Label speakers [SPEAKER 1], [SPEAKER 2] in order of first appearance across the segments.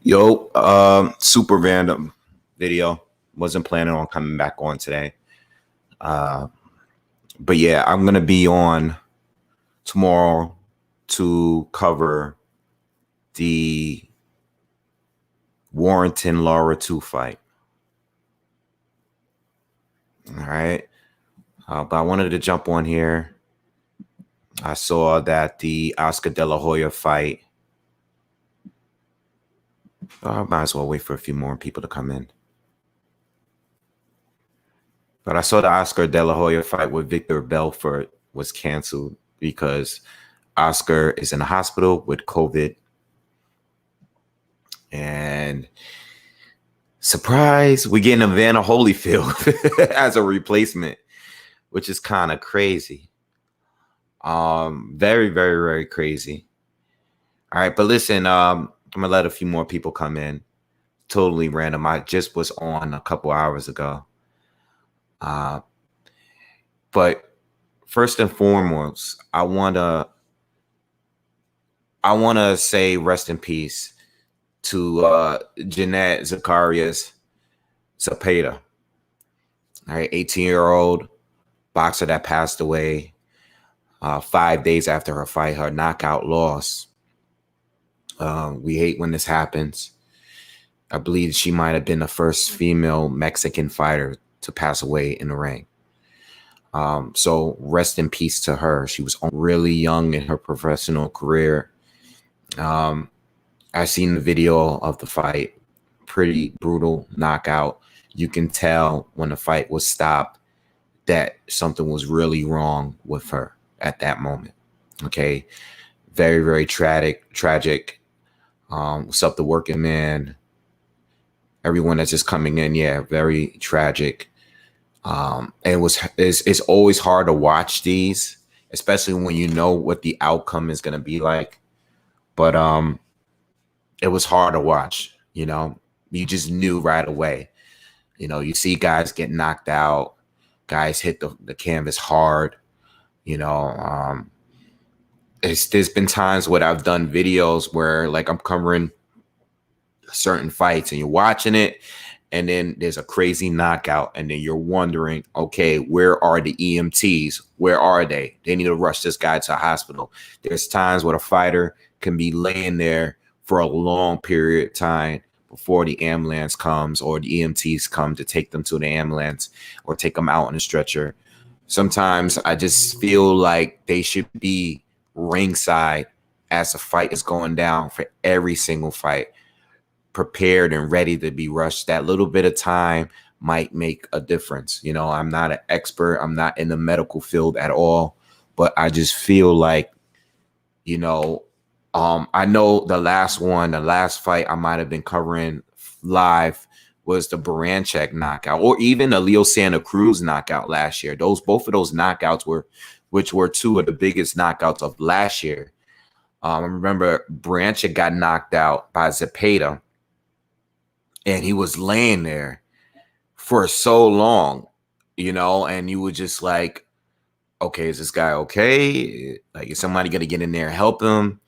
[SPEAKER 1] Yo, super random video. Wasn't planning on coming back on today. But yeah, I'm gonna be on tomorrow to cover the Warrington Laura 2 fight. All right. But I wanted to jump on here. I saw that the Oscar De La Hoya fight. I might as well wait for a few more people to come in. But I saw the Oscar De La Hoya fight with Victor Belfort was canceled because Oscar is in the hospital with COVID. And surprise, we're getting Evander Holyfield as a replacement, which is kind of crazy. Very, very, very crazy. All right, but listen, I'm gonna let a few more people come in. Totally random. I just was on a couple hours ago. But first and foremost, I wanna say rest in peace to Jeanette Zacharias Zapata. All right, 18-year-old boxer that passed away 5 days after her fight, her knockout loss. We hate when this happens. I believe she might have been the first female Mexican fighter to pass away in the ring. So rest in peace to her. She was really young in her professional career. I've seen the video of the fight. Pretty brutal knockout. You can tell when the fight was stopped that something was really wrong with her at that moment. Okay. Very, very tragic. What's up, the working man? Everyone that's just coming in. Yeah, very tragic. And it's always hard to watch these, especially when you know what the outcome is going to be like. But it was hard to watch. You know, you just knew right away. You know, you see guys get knocked out, guys hit the canvas hard. You know, there's been times where I've done videos where like I'm covering certain fights and you're watching it, and then there's a crazy knockout, and then you're wondering, okay, where are the EMTs? Where are they? They need to rush this guy to a hospital. There's times where a fighter can be laying there for a long period of time before the ambulance comes or the EMTs come to take them to the ambulance or take them out on a stretcher. Sometimes I just feel like they should be ringside as the fight is going down for every single fight, prepared and ready to be rushed. That little bit of time might make a difference. You know, I'm not an expert. I'm not in the medical field at all, but I just feel like, you know, I know the last fight I might have been covering live was the Baranchek knockout, or even the Leo Santa Cruz knockout last year. Both of those knockouts were two of the biggest knockouts of last year. I remember Baranchek got knocked out by Zapata, and he was laying there for so long, you know, and you were just like, okay, is this guy okay? Like, is somebody going to get in there and help him?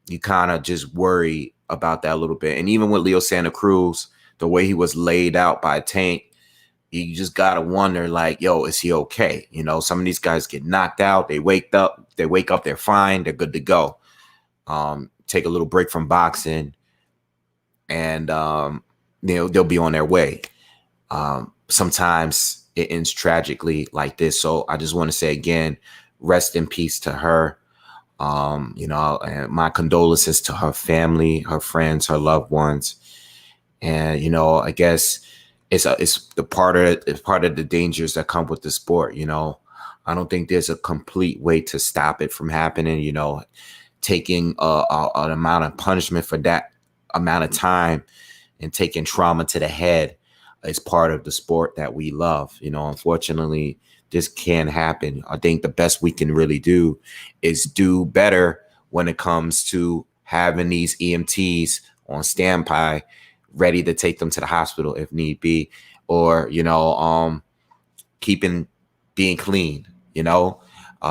[SPEAKER 1] You kind of just worry about that a little bit. And even with Leo Santa Cruz, the way he was laid out by Tank, you just got to wonder, like, yo, is he okay? You know, some of these guys get knocked out. They wake up, they're fine. They're good to go. Take a little break from boxing, and they'll be on their way. Sometimes it ends tragically like this. So I just want to say again, rest in peace to her. You know, and my condolences to her family, her friends, her loved ones. And, you know, I guess it's part of the dangers that come with the sport. You know, I don't think there's a complete way to stop it from happening. You know, taking an amount of punishment for that amount of time and taking trauma to the head is part of the sport that we love. You know, unfortunately, this can happen. I think the best we can really do is do better when it comes to having these EMTs on standby, ready to take them to the hospital if need be, or, you know, being clean, you know,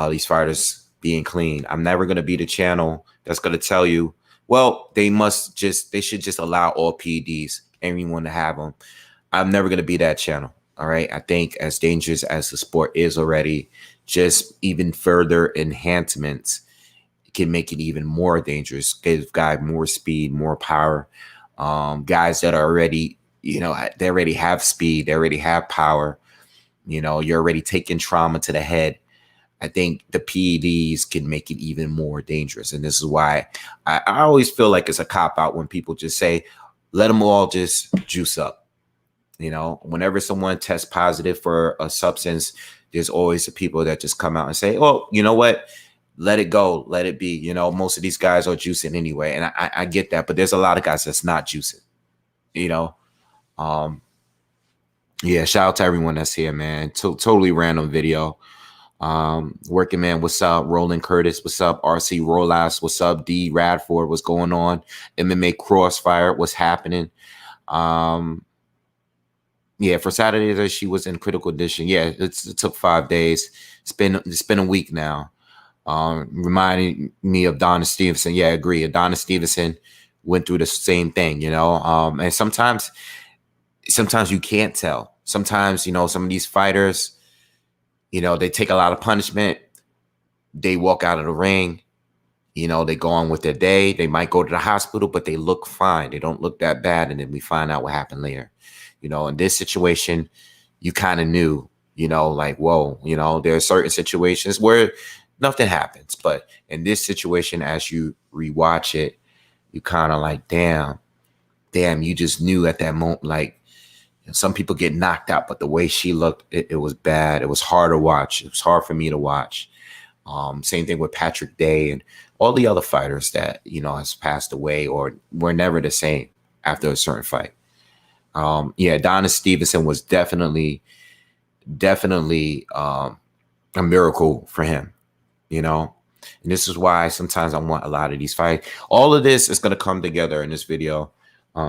[SPEAKER 1] these fighters being clean. I'm never going to be the channel that's going to tell you Well, they should just allow all PEDs, anyone to have them. I'm never going to be that channel. All right. I think as dangerous as the sport is already, just even further enhancements can make it even more dangerous. Give guys more speed, more power. Guys that are already, they already have speed, they already have power. You're already taking trauma to the head. I think the PEDs can make it even more dangerous. And this is why I always feel like it's a cop out when people just say, let them all just juice up. Whenever someone tests positive for a substance, there's always the people that just come out and say, oh, you know what? Let it go. Let it be. Most of these guys are juicing anyway. And I get that. But there's a lot of guys that's not juicing, Yeah, shout out to everyone that's here, man. Totally random video. Working Man, what's up? Roland Curtis, what's up? RC Rolas, what's up? D Radford, what's going on? MMA Crossfire, what's happening? Yeah, for Saturday she was in critical condition. Yeah, it took 5 days. It's been a week now. Reminding me of Donna Stevenson. Yeah, I agree. Donna Stevenson went through the same thing, and sometimes you can't tell. Sometimes, some of these fighters, they take a lot of punishment. They walk out of the ring. They go on with their day. They might go to the hospital, but they look fine. They don't look that bad. And then we find out what happened later. In this situation, you kind of knew, like, whoa, there are certain situations where nothing happens. But in this situation, as you rewatch it, you kind of like, damn, you just knew at that moment, like, some people get knocked out, but the way she looked, it was bad. It was hard to watch. It was hard for me to watch. Same thing with Patrick Day and all the other fighters that, has passed away or were never the same after a certain fight. Yeah, Donna Stevenson was definitely a miracle for him, and this is why sometimes I want a lot of these fights. All of this is going to come together in this video.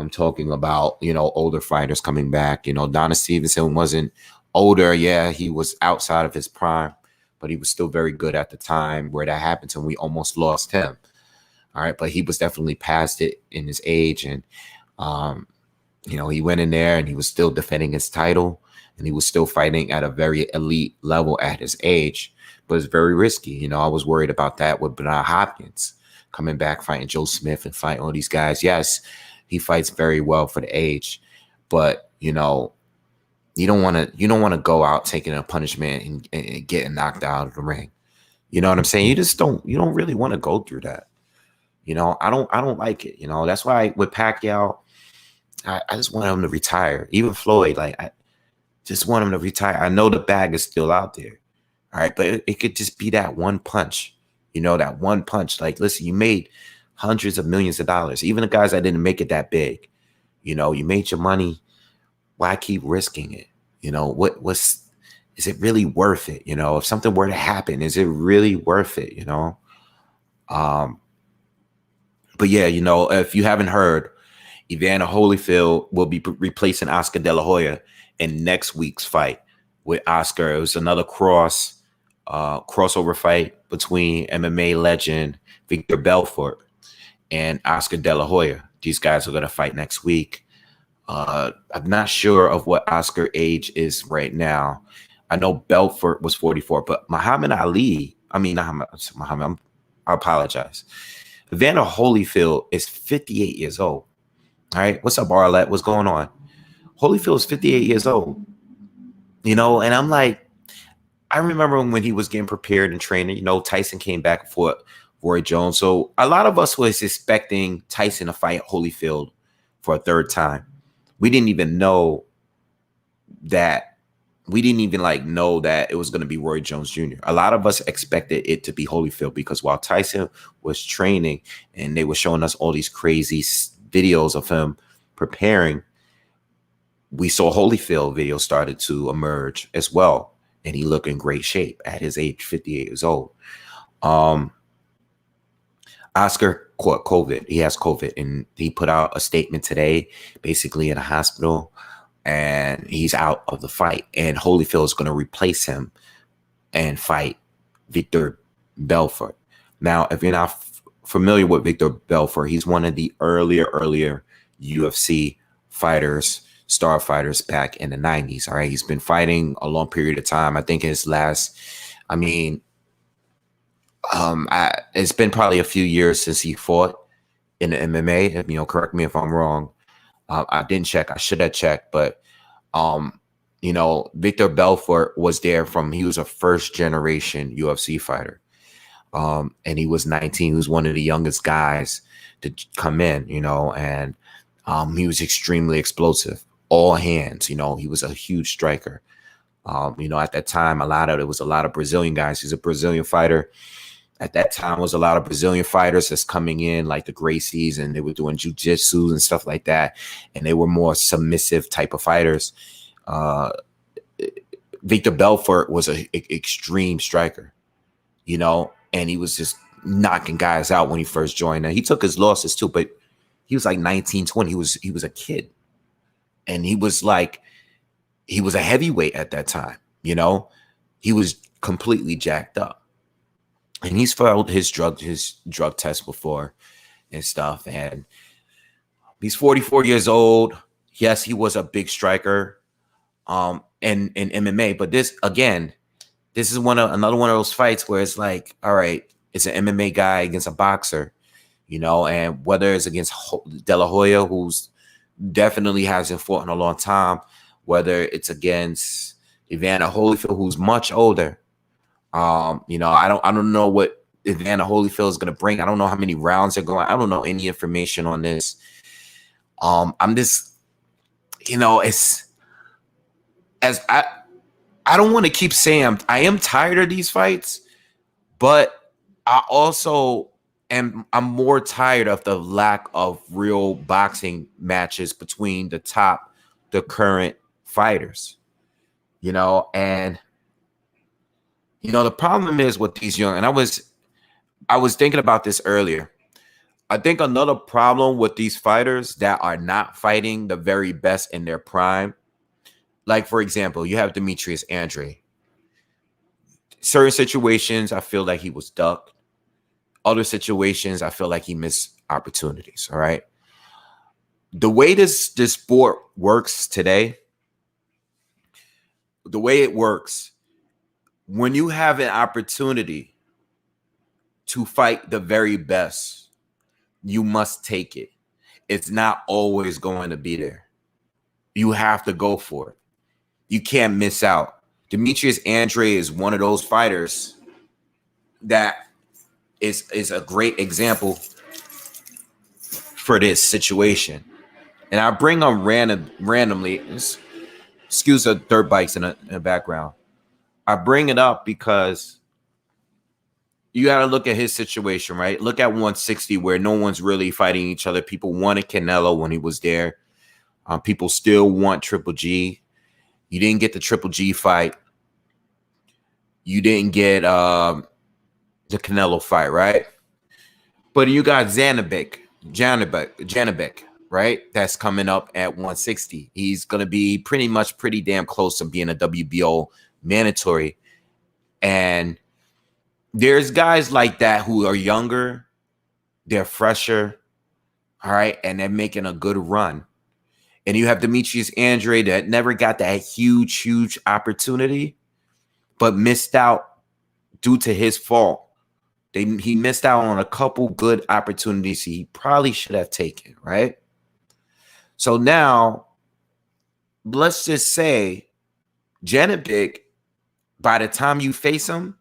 [SPEAKER 1] Talking about, older fighters coming back. Donna Stevenson wasn't older. Yeah, he was outside of his prime, but he was still very good at the time where that happened to him. We almost lost him. All right, but he was definitely past it in his age. And, he went in there and he was still defending his title and he was still fighting at a very elite level at his age, but it's very risky. I was worried about that with Bernard Hopkins coming back, fighting Joe Smith and fighting all these guys. Yes, he fights very well for the age, but you don't want to go out taking a punishment and getting knocked out of the ring. You know what I'm saying? You don't really want to go through that. I don't like it. That's why with Pacquiao, I just want him to retire. Even Floyd, like, I just want him to retire. I know the bag is still out there. All right, but it could just be that one punch. That one punch. Like, listen, you made hundreds of millions of dollars. Even the guys that didn't make it that big, you made your money. Why keep risking it? Is it really worth it? If something were to happen, is it really worth it? But yeah, if you haven't heard, Evander Holyfield will be replacing Oscar De La Hoya in next week's fight with Oscar. It was another crossover fight between MMA legend Victor Belfort and Oscar De La Hoya. These guys are going to fight next week. I'm not sure of what Oscar age is right now. I know Belfort was 44, but I apologize. Evander Holyfield is 58 years old. All right. What's up, Arlette? What's going on? Holyfield is 58 years old. And I'm like, I remember when he was getting prepared and training, Tyson came back and forth. Roy Jones. So a lot of us was expecting Tyson to fight Holyfield for a third time. We didn't even know that. We didn't even know that it was going to be Roy Jones Jr. A lot of us expected it to be Holyfield because while Tyson was training and they were showing us all these crazy videos of him preparing, we saw Holyfield videos started to emerge as well. And he looked in great shape at his age, 58 years old. Oscar caught COVID. He has COVID, and he put out a statement today, basically in a hospital, and he's out of the fight. And Holyfield is going to replace him and fight Victor Belfort. Now, if you're not familiar with Victor Belfort, he's one of the earlier UFC fighters, star fighters back in the 90s. All right. He's been fighting a long period of time. I think his last, I mean, it's been probably a few years since he fought in the MMA. You know, correct me if I'm wrong. I didn't check. I should have checked, but you know, Victor Belfort was there he was a first generation UFC fighter. And he was 19. He was one of the youngest guys to come in, you know, and he was extremely explosive, all hands, you know, he was a huge striker. You know, at that time, it was a lot of Brazilian guys. He's a Brazilian fighter. At that time, was a lot of Brazilian fighters that's coming in, like the Gracies, and they were doing jiu-jitsu and stuff like that. And they were more submissive type of fighters. Victor Belfort was an extreme striker, you know, and he was just knocking guys out when he first joined. Now, he took his losses too, but he was like 19, 20. He was a kid. And he was a heavyweight at that time, you know. He was completely jacked up. And he's failed his drug test before and stuff. And he's 44 years old. Yes, he was a big striker in MMA. But this is another one of those fights where it's like, all right, it's an MMA guy against a boxer, you know, and whether it's against De La Hoya, who's definitely hasn't fought in a long time, whether it's against Evander Holyfield, who's much older. You know, I don't know what Evander Holyfield is going to bring. I don't know how many rounds are going. I don't know any information on this. I'm just, you know, I don't want to keep saying I am tired of these fights, but I also I'm more tired of the lack of real boxing matches between the current fighters, you know. And you know, the problem is with these young, and I was thinking about this earlier. I think another problem with these fighters that are not fighting the very best in their prime, like, for example, you have Demetrius Andre. Certain situations, I feel like he was ducked. Other situations, I feel like he missed opportunities, all right? The way this sport works today, the way it works, when you have an opportunity to fight the very best, you must take it. It's not always going to be there. You have to go for it. You can't miss out. Demetrius Andre is one of those fighters that is a great example for this situation. And I bring on randomly, excuse the dirt bikes in the background. I bring it up because you got to look at his situation, right? Look at 160 where no one's really fighting each other. People wanted Canelo when he was there. People still want Triple G. You didn't get the Triple G fight. You didn't get the Canelo fight, right? But you got Janibek, right? That's coming up at 160. He's going to be pretty damn close to being a WBO mandatory. And there's guys like that who are younger, they're fresher, all right, and they're making a good run. And you have Demetrius Andre that never got that huge opportunity, but missed out due to his fault. He missed out on a couple good opportunities he probably should have taken, right? So now, let's just say Janibek, by the time you face him,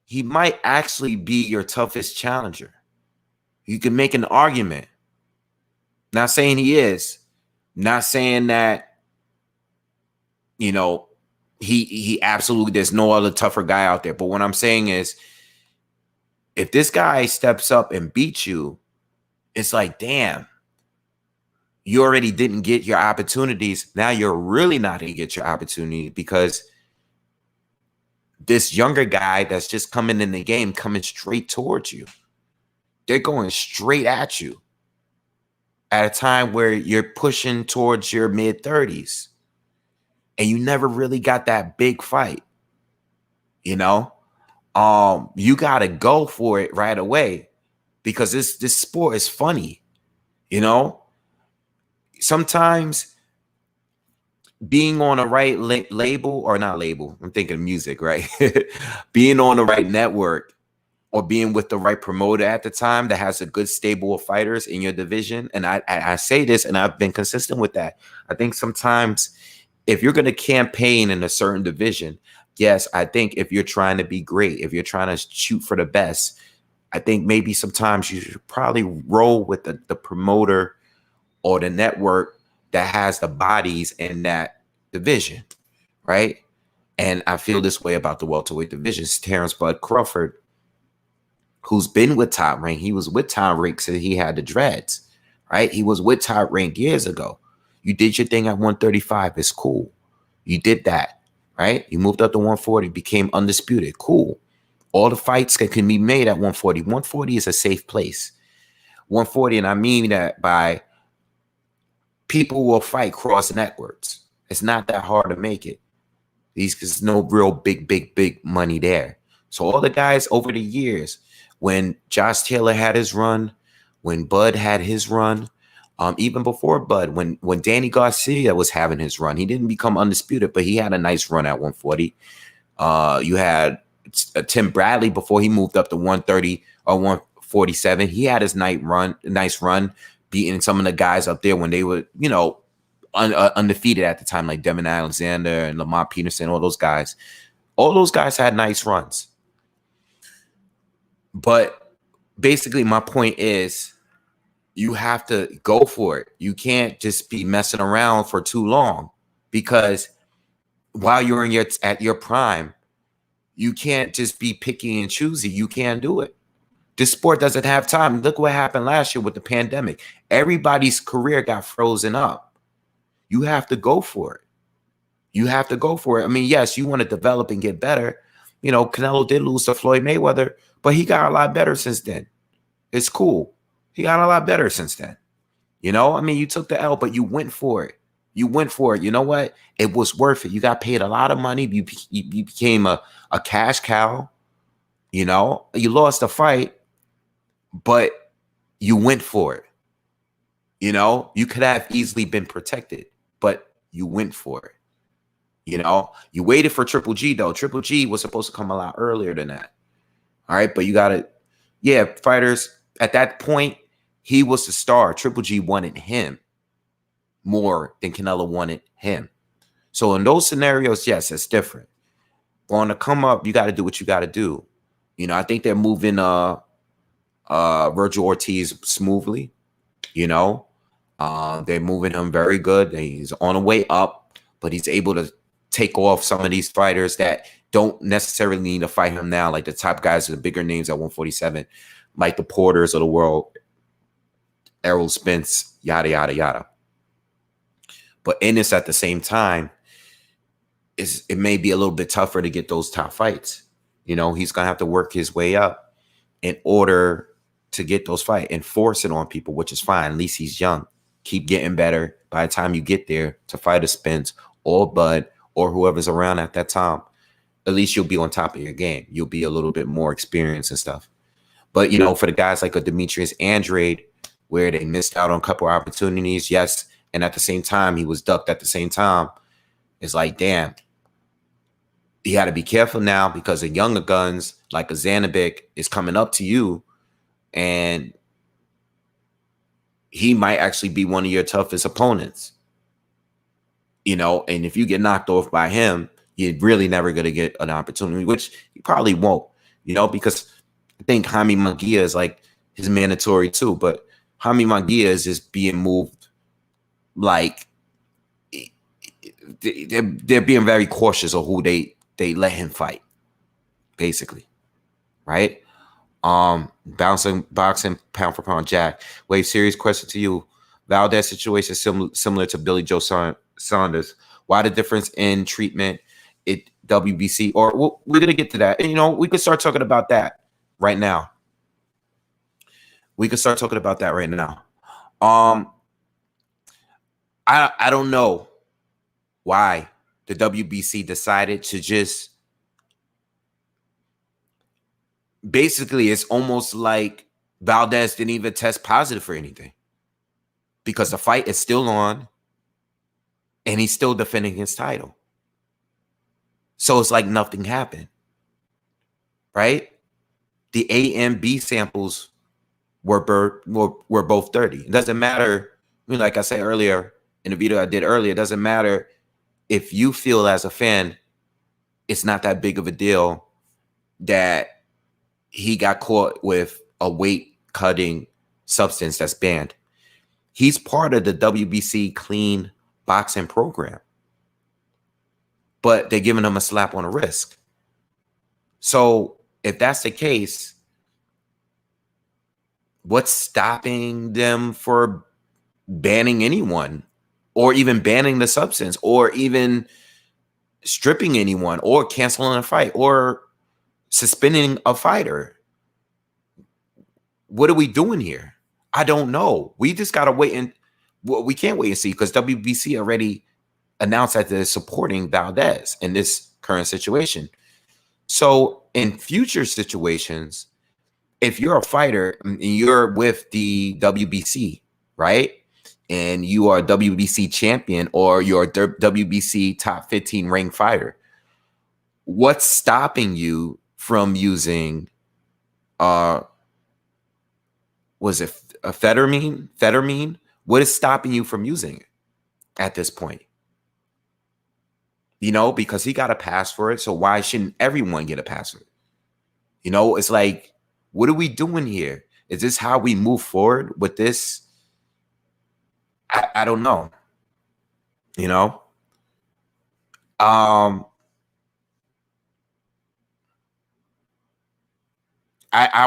[SPEAKER 1] he might actually be your toughest challenger. You can make an argument. Not saying he is. Not saying that, you know, he absolutely, there's no other tougher guy out there. But what I'm saying is, if this guy steps up and beats you, it's like, damn, you already didn't get your opportunities. Now you're really not going to get your opportunity because this younger guy that's just coming in the game, coming straight towards you. They're going straight at you at a time where you're pushing towards your mid-30s and you never really got that big fight, you know? You got to go for it right away because this sport is funny, you know. Sometimes being on a right label, or not label, I'm thinking music, right? Being on the right network or being with the right promoter at the time that has a good stable of fighters in your division. And I say this, and I've been consistent with that. I think sometimes if you're going to campaign in a certain division, yes, I think if you're trying to be great, if you're trying to shoot for the best, I think maybe sometimes you should probably roll with the promoter or the network that has the bodies in that division, right? And I feel this way about the welterweight divisions. Terrence Bud Crawford, who's been with Top Rank, he was with Top Rank since he had the dreads, right? He was with Top Rank years ago. You did your thing at 135. It's cool. You did that, right? You moved up to 140, became undisputed. Cool. All the fights that can be made at 140. 140 is a safe place. 140, and I mean that by people will fight cross networks. It's not that hard to make it. There's no real big money there. So all the guys over the years, when Josh Taylor had his run, when Bud had his run, even before Bud, when Danny Garcia was having his run, he didn't become undisputed, but he had a nice run at 140. You had Tim Bradley before he moved up to 130 or 147. He had his nice run, beating some of the guys up there when they were, undefeated at the time, like Devin Alexander and Lamont Peterson, all those guys. All those guys had nice runs. But basically, my point is, you have to go for it. You can't just be messing around for too long, because while you're at your prime, you can't just be picky and choosy. You can't do it. This sport doesn't have time. Look what happened last year with the pandemic. Everybody's career got frozen up. You have to go for it. You have to go for it. I mean, yes, you want to develop and get better. Canelo did lose to Floyd Mayweather, but he got a lot better since then. It's cool. He got a lot better since then. I mean, you took the L, but you went for it. You went for it. You know what? It was worth it. You got paid a lot of money. You became a cash cow. You lost a fight, but you went for it. You could have easily been protected, but you went for it. You waited for Triple G, though. Triple G was supposed to come a lot earlier than that. All right, but you got to, fighters at that point, he was the star. Triple G wanted him more than Canelo wanted him. So in those scenarios, yes, it's different. On the come up, you got to do what you got to do. I think they're moving Virgil Ortiz smoothly. They're moving him very good. He's on the way up, but he's able to take off some of these fighters that don't necessarily need to fight him now, like the top guys, the bigger names at 147, like the Porters of the world, Errol Spence, yada, yada, yada. But Ennis at the same time, it may be a little bit tougher to get those top fights. He's going to have to work his way up in order to get those fights and force it on people, which is fine. At least he's young. Keep getting better. By the time you get there to fight a Spence or Bud or whoever's around at that time, at least you'll be on top of your game. You'll be a little bit more experienced and stuff. But, for the guys like a Demetrius Andrade, where they missed out on a couple of opportunities, yes, and at the same time, he was ducked at the same time, it's like, damn, you got to be careful now, because the younger guns, like a Zanabek, is coming up to you, and he might actually be one of your toughest opponents. And if you get knocked off by him, you're really never going to get an opportunity, which you probably won't, because I think Jaime Munguia is like his mandatory too, but Jaime Munguia is just being moved like they're being very cautious of who they let him fight, basically, right? Boxing pound for pound, Jack. Wave, serious question to you. Valdez situation similar to Billy Joe Saunders. Why the difference in treatment at WBC? Or we're gonna get to that. And, we could start talking about that right now. I don't know why the WBC decided to just basically, it's almost like Valdez didn't even test positive for anything because the fight is still on and he's still defending his title. So it's like nothing happened, right? The A and B samples were both dirty. It doesn't matter. I mean, like I said earlier in the video I did earlier, it doesn't matter if you feel as a fan, it's not that big of a deal that he got caught with a weight cutting substance that's banned. He's part of the WBC clean boxing program, but they're giving him a slap on the wrist. So if that's the case, what's stopping them for banning anyone or even banning the substance or even stripping anyone or canceling a fight or suspending a fighter? What are we doing here? I don't know. We just got to wait and we can't wait and see because WBC already announced that they're supporting Valdez in this current situation. So in future situations, if you're a fighter and you're with the WBC, right? And you are a WBC champion or you're a WBC top 15 ranked fighter, what's stopping you from using was it amphetamine? What is stopping you from using it at this point? You know, because he got a pass for it. So why shouldn't everyone get a pass for it? You know, it's like, what are we doing here? Is this how we move forward with this? I don't know. You know? I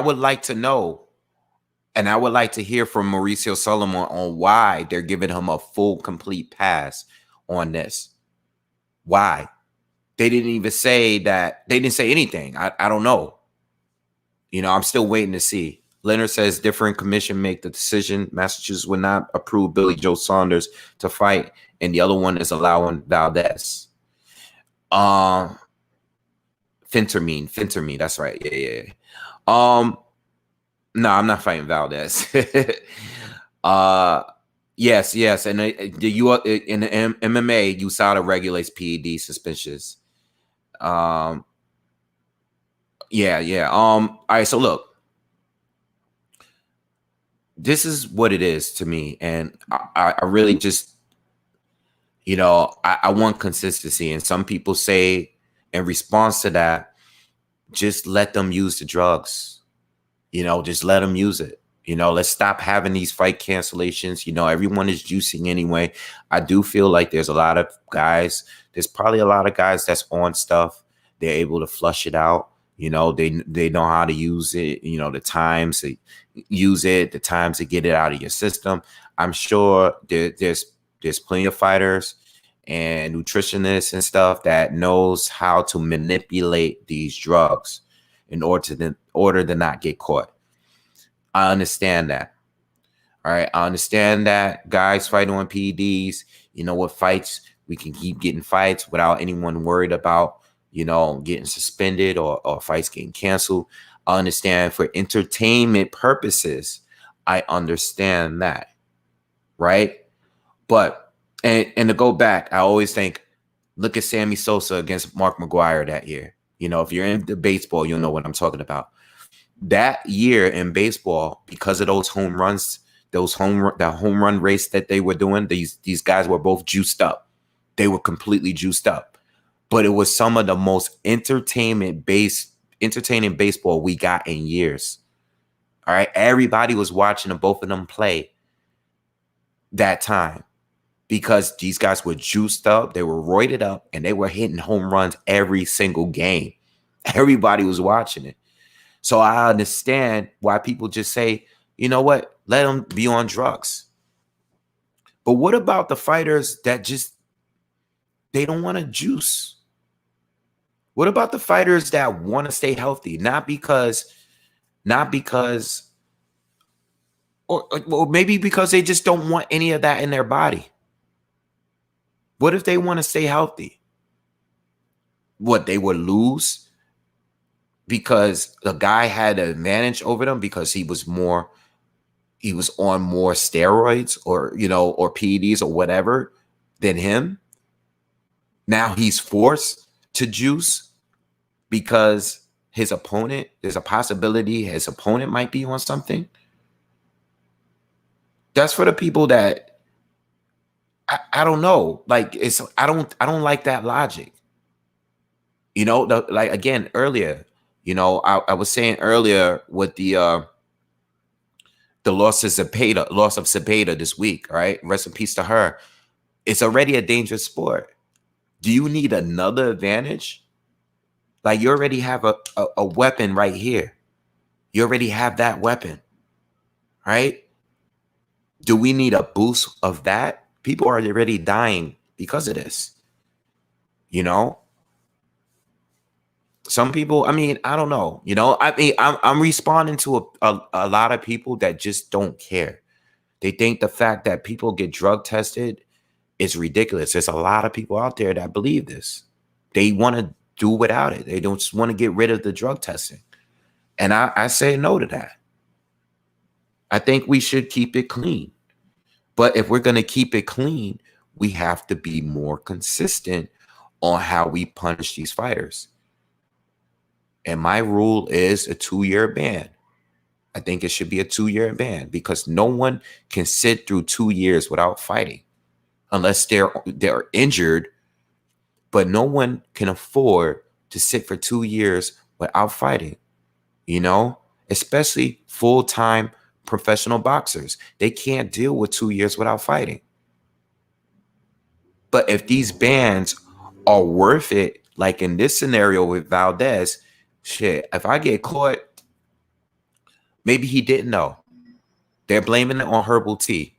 [SPEAKER 1] would like to know, and I would like to hear from Mauricio Solomon on why they're giving him a full, complete pass on this. Why? They didn't even say that. They didn't say anything. I don't know. You know, I'm still waiting to see. Leonard says different commission make the decision. Massachusetts would not approve Billy Joe Saunders to fight, and the other one is allowing Valdez. Fentermine. That's right. Yeah. No, I'm not fighting Valdez. Yes, and in the MMA, USADA regulates PED suspensions. Yeah. All right. So look, this is what it is to me, and I really just, you know, I want consistency. And some people say, in response to that, just let them use the drugs. You know, just let them use it. You know, let's stop having these fight cancellations. You know, everyone is juicing anyway. I do feel like there's a lot of guys. There's probably a lot of guys that's on stuff. They're able to flush it out. You know, they know how to use it. You know, the times to use it, the times to get it out of your system. I'm sure there's plenty of fighters and nutritionists and stuff that knows how to manipulate these drugs in order to not get caught. I understand that. All right. I understand that guys fighting on PEDs, you know what, fights, we can keep getting fights without anyone worried about, you know, getting suspended or fights getting canceled. I understand for entertainment purposes. I understand that. Right. But, and to go back, I always think, look at Sammy Sosa against Mark McGuire that year. You know, if you're into baseball, you'll know what I'm talking about. That year in baseball, because of those home runs, that home run race that they were doing, these guys were both juiced up. They were completely juiced up. But it was some of the most entertaining baseball we got in years. All right. Everybody was watching both of them play that time because these guys were juiced up, they were roided up, and they were hitting home runs every single game. Everybody was watching it. So I understand why people just say, you know what, let them be on drugs. But what about the fighters that just, they don't want to juice? What about the fighters that want to stay healthy? Not because, or maybe because they just don't want any of that in their body. What if they want to stay healthy? What, they would lose because the guy had an advantage over them because he was on more steroids or, or PEDs or whatever than him. Now he's forced to juice because there's a possibility his opponent might be on something. That's for the people that I don't know. Like I don't like that logic. Like again earlier, I was saying earlier with the loss of Zepeda this week, right? Rest in peace to her. It's already a dangerous sport. Do you need another advantage? Like you already have a weapon right here. You already have that weapon, right? Do we need a boost of that? People are already dying because of this. Some people, I mean, I don't know. I mean, I'm responding to a lot of people that just don't care. They think the fact that people get drug tested is ridiculous. There's a lot of people out there that believe this. They want to do without it. They don't just want to get rid of the drug testing. And I say no to that. I think we should keep it clean. But if we're going to keep it clean, we have to be more consistent on how we punish these fighters. And my rule is a 2-year ban. I think it should be a 2-year ban because no one can sit through 2 years without fighting unless they're injured. But no one can afford to sit for 2 years without fighting, especially full-time professional boxers. They can't deal with 2 years without fighting. But if these bans are worth it, like in this scenario with Valdez, shit, if I get caught, maybe he didn't know. They're blaming it on herbal tea.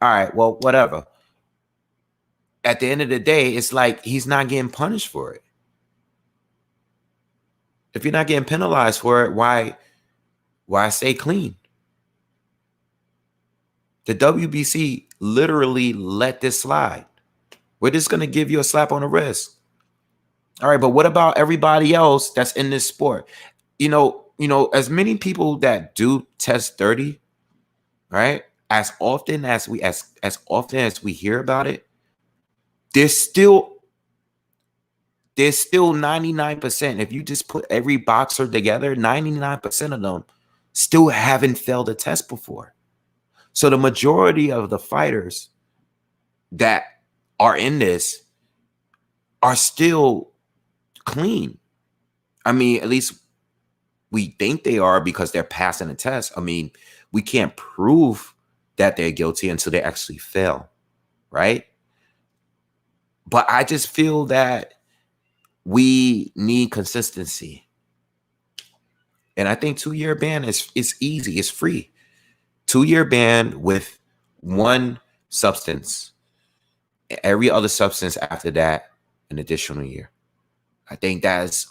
[SPEAKER 1] All right, well, whatever. At the end of the day, it's like he's not getting punished for it. If you're not getting penalized for it, why stay clean? The WBC literally let this slide. We're just going to give you a slap on the wrist. All right, but what about everybody else that's in this sport? As many people that do test 30, right? As often as we hear about it, there's still 99%. If you just put every boxer together, 99% of them still haven't failed a test before. So the majority of the fighters that are in this are still clean. I mean, at least we think they are because they're passing the test. I mean, we can't prove that they're guilty until they actually fail, right? But I just feel that we need consistency. And I think 2-year ban is easy. It's free. 2-year ban with one substance. Every other substance after that, an additional year. I think that's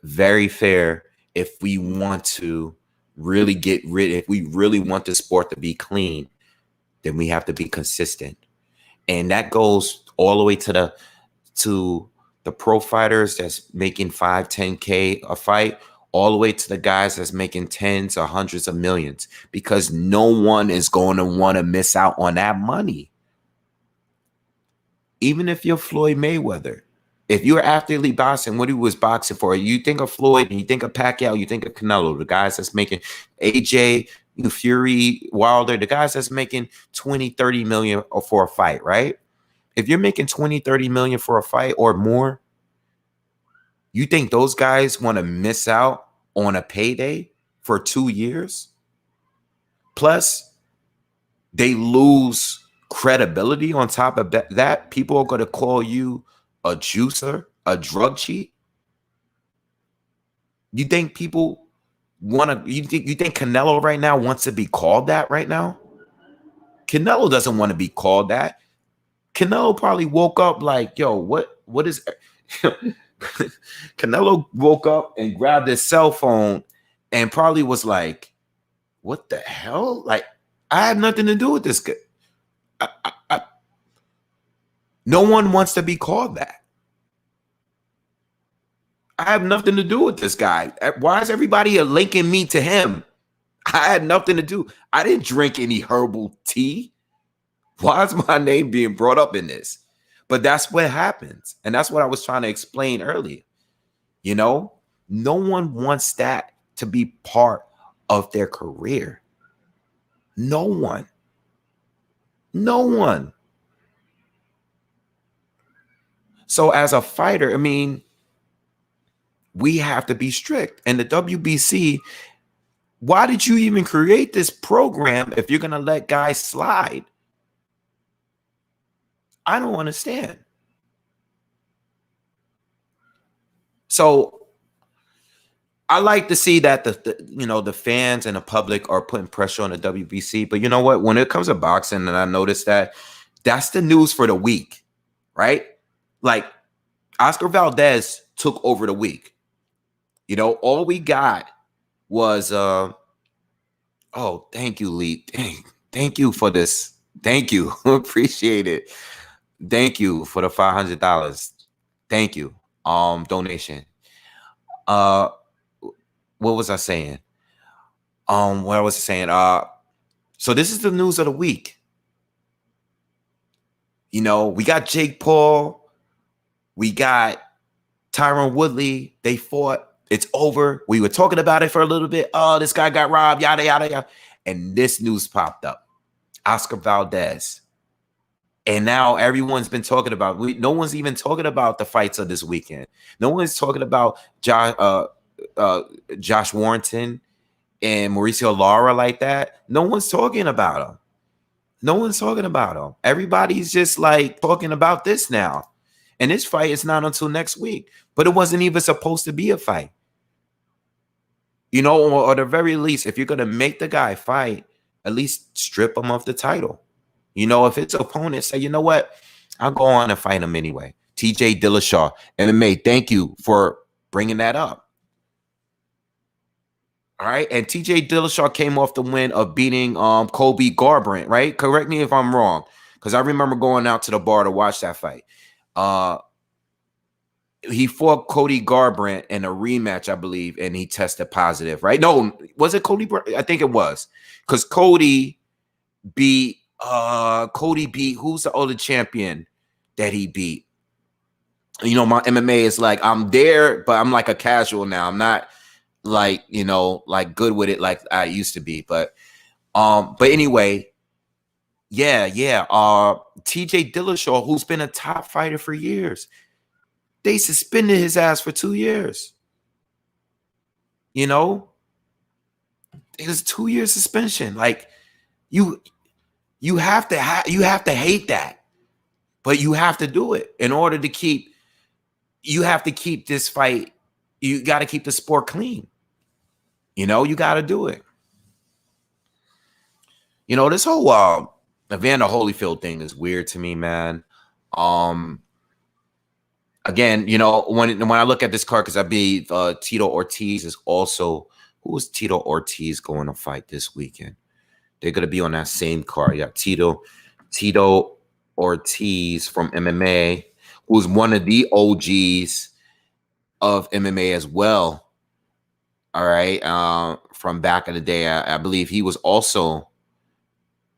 [SPEAKER 1] very fair if we want to really if we really want the sport to be clean, then we have to be consistent. And that goes all the way to the pro fighters that's making 5-10K a fight, all the way to the guys that's making tens or hundreds of millions, because no one is going to want to miss out on that money. Even if you're Floyd Mayweather, if you're actively boxing, what he was boxing for, you think of Floyd, and you think of Pacquiao, you think of Canelo, the guys that's making AJ, Fury, Wilder, the guys that's making 20-30 million for a fight, right? If you're making 20-30 million for a fight or more, you think those guys want to miss out on a payday for 2 years? Plus, they lose credibility on top of that. People are going to call you a juicer, a drug cheat. You think people want to, you think Canelo right now wants to be called that right now? Canelo doesn't want to be called that. Canelo probably woke up like, yo, what is Canelo woke up and grabbed his cell phone and probably was like, what the hell? Like, I have nothing to do with this. No one wants to be called that. I have nothing to do with this guy. Why is everybody linking me to him? I had nothing to do. I didn't drink any herbal tea. Why is my name being brought up in this? But that's what happens. And that's what I was trying to explain earlier. You know, no one wants that to be part of their career. No one. No one. So as a fighter, I mean, we have to be strict. And the WBC, why did you even create this program if you're going to let guys slide? I don't understand. So I like to see that the fans and the public are putting pressure on the WBC. But you know what? When it comes to boxing, and I noticed that's the news for the week, right? Like Oscar Valdez took over the week. You know, all we got was oh, thank you, Lee. Thank you for this. Thank you. Appreciate it. Thank you for the $500. Thank you. Donation. What was I saying? What was I saying? So this is the news of the week. You know, we got Jake Paul, we got Tyron Woodley. They fought. It's over. We were talking about it for a little bit. Oh, this guy got robbed, yada, yada, yada. And this news popped up. Oscar Valdez. And now everyone's been talking about, no one's even talking about the fights of this weekend. No one's talking about Josh Warrington and Mauricio Lara like that. No one's talking about them. No one's talking about them. Everybody's just like talking about this now. And this fight is not until next week. But it wasn't even supposed to be a fight. You know, or at the very least, if you're going to make the guy fight, at least strip him of the title. You know, if his opponent say, you know what, I'll go on and fight him anyway. TJ Dillashaw, MMA, thank you for bringing that up. All right, and TJ Dillashaw came off the win of beating Colby Garbrandt, right? Correct me if I'm wrong, because I remember going out to the bar to watch that fight. He fought Cody Garbrandt in a rematch, I believe, and he tested positive, right? No, was it Cody? I think it was, because Cody beat who's the other champion that he beat? You know, my MMA is like, I'm there, but I'm like a casual now. I'm not like, you know, like good with it like I used to be. But anyway, yeah. TJ Dillashaw, who's been a top fighter for years, they suspended his ass for 2 years. You know, it was 2 year suspension. Like you have to hate that, but you have to do it in order to keep. You have to keep this fight. You got to keep the sport clean. You know, you got to do it. You know, this whole Evander Holyfield thing is weird to me, man. Again, you know, when I look at this card, because I believe Tito Ortiz is also, who is Tito Ortiz going to fight this weekend? They're going to be on that same card. Yeah, Tito Ortiz from MMA, who's one of the OGs of MMA as well. All right, from back in the day, I believe he was also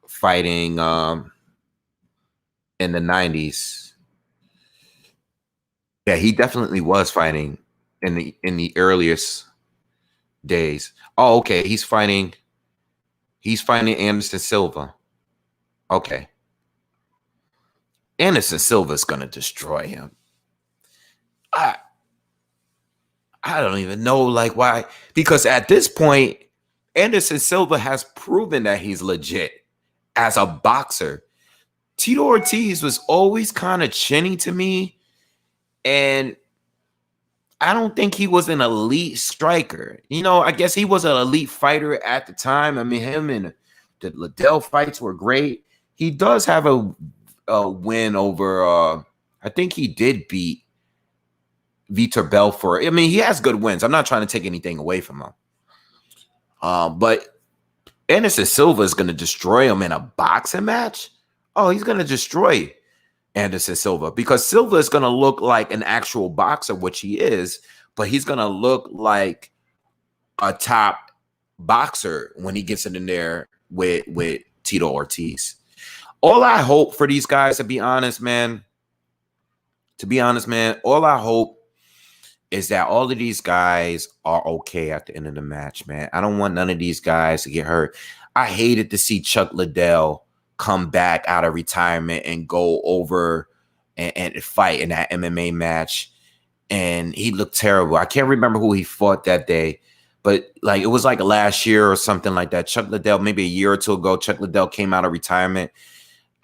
[SPEAKER 1] fighting in the 90s. Yeah, he definitely was fighting in the earliest days. Oh, okay, he's fighting Anderson Silva. Okay. Anderson Silva is going to destroy him. I don't even know, like, why. Because at this point, Anderson Silva has proven that he's legit as a boxer. Tito Ortiz was always kind of chinny to me, and I don't think he was an elite striker. You know, I guess he was an elite fighter at the time. I mean, him and the Liddell fights were great. He does have a win over, I think he did beat Vitor Belfort. I mean, he has good wins. I'm not trying to take anything away from him. But Anderson Silva is going to destroy him in a boxing match. Oh, he's going to destroy Anderson Silva, because Silva is going to look like an actual boxer, which he is, but he's gonna look like a top boxer when he gets in there with Tito Ortiz. All I hope for these guys, to be honest, man, all I hope is that all of these guys are okay at the end of the match, man. I don't want none of these guys to get hurt. I hated to see Chuck Liddell come back out of retirement and go over and fight in that MMA match. And he looked terrible. I can't remember who he fought that day, but like it was like last year or something like that. Chuck Liddell, maybe a year or two ago, Chuck Liddell came out of retirement.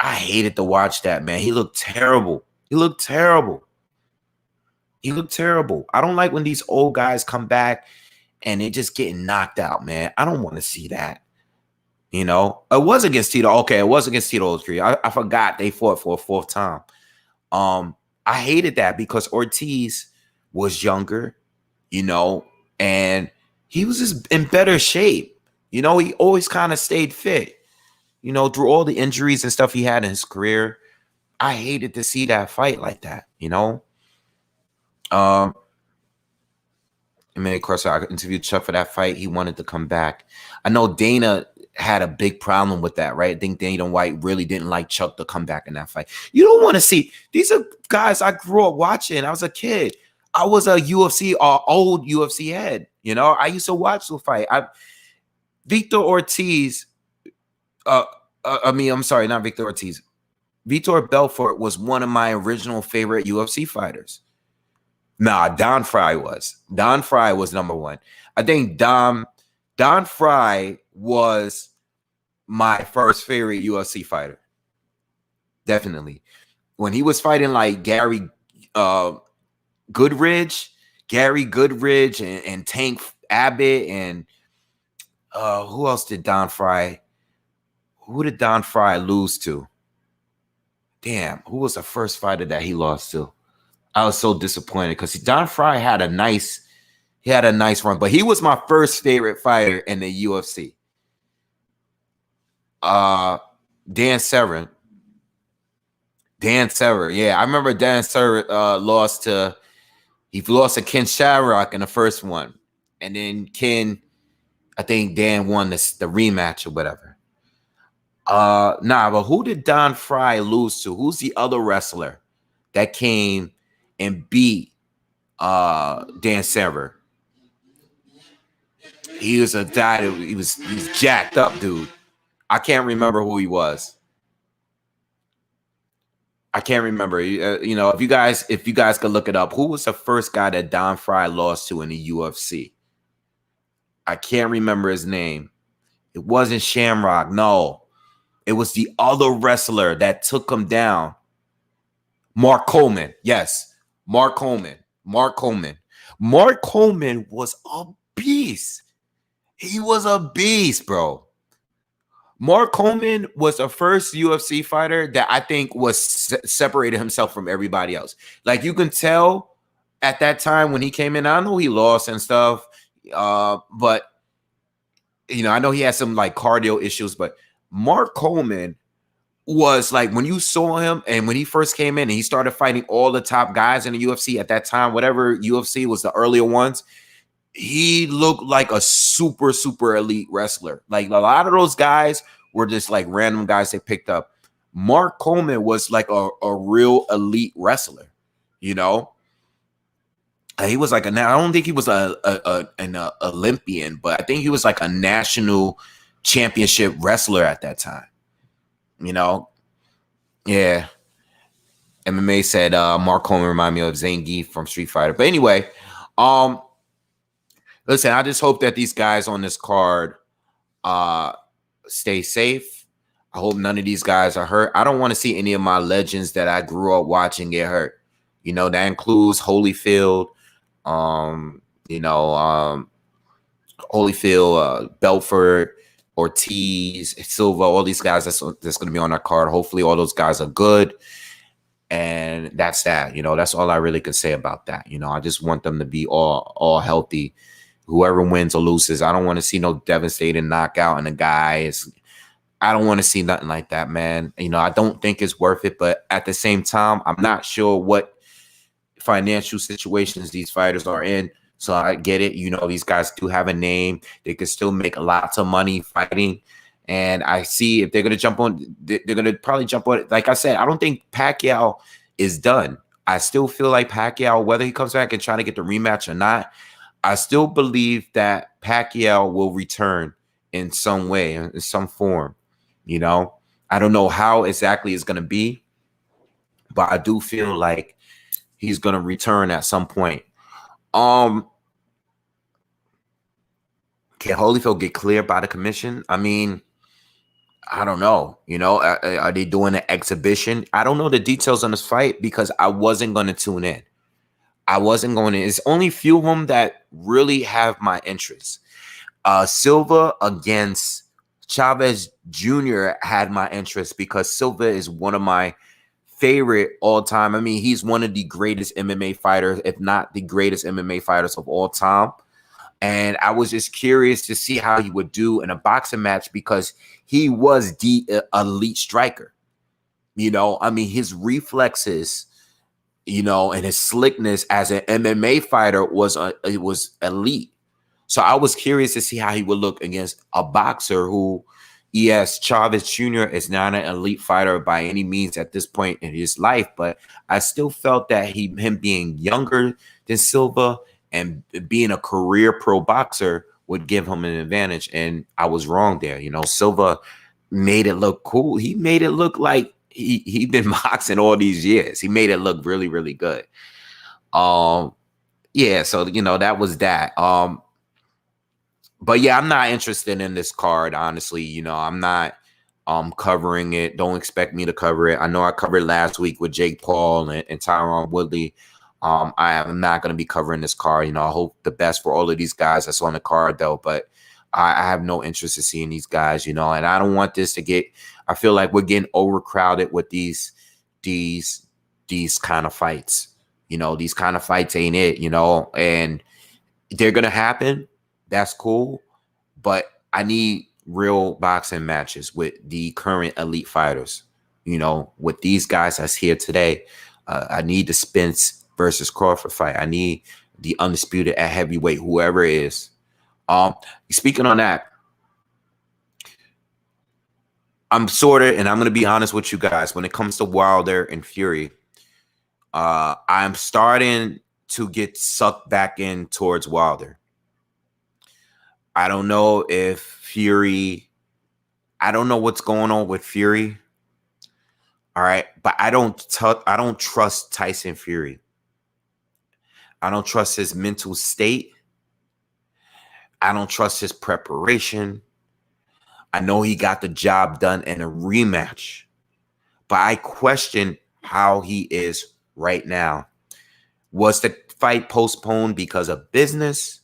[SPEAKER 1] I hated to watch that, man. He looked terrible. He looked terrible. I don't like when these old guys come back and they just getting knocked out, man. I don't want to see that. You know, it was against Tito. Okay, it was against Tito Ortiz. I forgot they fought for a fourth time. I hated that because Ortiz was younger, you know, and he was just in better shape. You know, he always kind of stayed fit, you know, through all the injuries and stuff he had in his career. I hated to see that fight like that, you know. I mean, of course, I interviewed Chuck for that fight. He wanted to come back. I know Dana had a big problem with that, right? I think Dana White really didn't like Chuck to come back in that fight. You don't want to see. These are guys I grew up watching. I was a kid. I was a UFC, old UFC head. You know, I used to watch the fight. Victor Ortiz. I'm sorry, not Victor Ortiz. Vitor Belfort was one of my original favorite UFC fighters. Nah, Don Fry was. Don Fry was number one. I think Don Fry was my first favorite UFC fighter. Definitely. When he was fighting like Gary Goodridge and Tank Abbott and who else did Don Fry? Who did Don Fry lose to? Damn, who was the first fighter that he lost to? I was so disappointed because Don Fry had a nice run, but he was my first favorite fighter in the UFC. Dan Severn. Yeah, I remember Dan Severn lost to Ken Shamrock in the first one. And then I think Dan won the rematch or whatever. But who did Don Fry lose to? Who's the other wrestler that came and beat Dan Severn? He was a guy he was jacked up, dude. I can't remember who he was. I can't remember. You know, if you guys could look it up, who was the first guy that Don Fry lost to in the UFC? I can't remember his name. It wasn't Shamrock. No, it was the other wrestler that took him down. Mark Coleman. Yes, Mark Coleman. Mark Coleman was a beast. He was a beast, bro. Mark Coleman was the first UFC fighter that I think was separated himself from everybody else. Like you can tell at that time when he came in, I know he lost and stuff, but you know, I know he had some like cardio issues, but Mark Coleman was like when you saw him and when he first came in and he started fighting all the top guys in the UFC at that time, whatever UFC was the earlier ones, he looked like a super, super elite wrestler. Like a lot of those guys were just like random guys they picked up. Mark Coleman was like a real elite wrestler, you know? He was like I don't think he was an Olympian, but I think he was like a national championship wrestler at that time. You know? Yeah. MMA said Mark Coleman reminded me of Zangief from Street Fighter. But anyway, listen, I just hope that these guys on this card stay safe. I hope none of these guys are hurt. I don't want to see any of my legends that I grew up watching get hurt. You know, that includes Holyfield, Holyfield, Belfort, Ortiz, Silva, all these guys that's going to be on our card. Hopefully all those guys are good. And that's that. You know, that's all I really can say about that. You know, I just want them to be all healthy. Whoever wins or loses, I don't want to see no devastating knockout and the guys. I don't want to see nothing like that, man. You know, I don't think it's worth it. But at the same time, I'm not sure what financial situations these fighters are in. So I get it. You know, these guys do have a name. They can still make lots of money fighting. And I see if they're going to jump on, they're going to probably jump on. Like I said, I don't think Pacquiao is done. I still feel like Pacquiao, whether he comes back and trying to get the rematch or not, I still believe that Pacquiao will return in some way, in some form. You know, I don't know how exactly it's going to be, but I do feel like he's going to return at some point. Can Holyfield get cleared by the commission? I mean, I don't know. You know, are they doing an exhibition? I don't know the details on this fight because I wasn't going to tune in. I wasn't going to. It's only few of them that really have my interest. Silva against Chavez Jr. had my interest because Silva is one of my favorite all time. I mean, he's one of the greatest MMA fighters, if not the greatest MMA fighters of all time. And I was just curious to see how he would do in a boxing match because he was the elite striker. You know, I mean, his reflexes, you know, and his slickness as an MMA fighter was elite. So I was curious to see how he would look against a boxer who, yes, Chavez Jr. is not an elite fighter by any means at this point in his life, but I still felt that him being younger than Silva and being a career pro boxer would give him an advantage. And I was wrong there. You know, Silva made it look cool. He made it look like he'd been boxing all these years. He made it look really, really good. Yeah, so you know, that was that. But yeah, I'm not interested in this card, honestly. You know, I'm not covering it. Don't expect me to cover it. I know I covered last week with Jake Paul and Tyron Woodley. I am not going to be covering this card. You know, I hope the best for all of these guys that's on the card, though. But I have no interest in seeing these guys, you know, and I don't want this to get. I feel like we're getting overcrowded with these kind of fights. You know, these kind of fights ain't it, you know, and they're going to happen. That's cool. But I need real boxing matches with the current elite fighters, you know, with these guys that's here today. I need the Spence versus Crawford fight. I need the undisputed at heavyweight, whoever it is. Speaking on that, I'm sort of, and I'm going to be honest with you guys, when it comes to Wilder and Fury, I'm starting to get sucked back in towards Wilder. I don't know if Fury, I don't know what's going on with Fury. All right, but I don't trust Tyson Fury. I don't trust his mental state. I don't trust his preparation. I know he got the job done in a rematch, but I question how he is right now. Was the fight postponed because of business,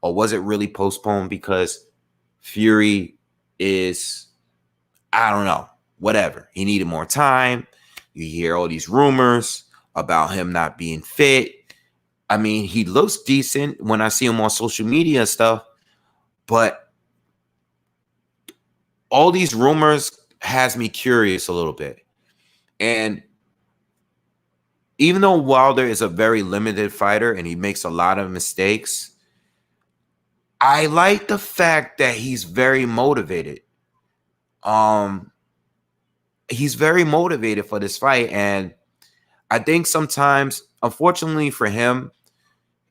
[SPEAKER 1] or was it really postponed because Fury is, I don't know, whatever. He needed more time. You hear all these rumors about him not being fit. I mean, he looks decent when I see him on social media and stuff, but all these rumors has me curious a little bit. And even though Wilder is a very limited fighter and he makes a lot of mistakes, I like the fact that he's very motivated. He's very motivated for this fight. And I think sometimes, unfortunately for him,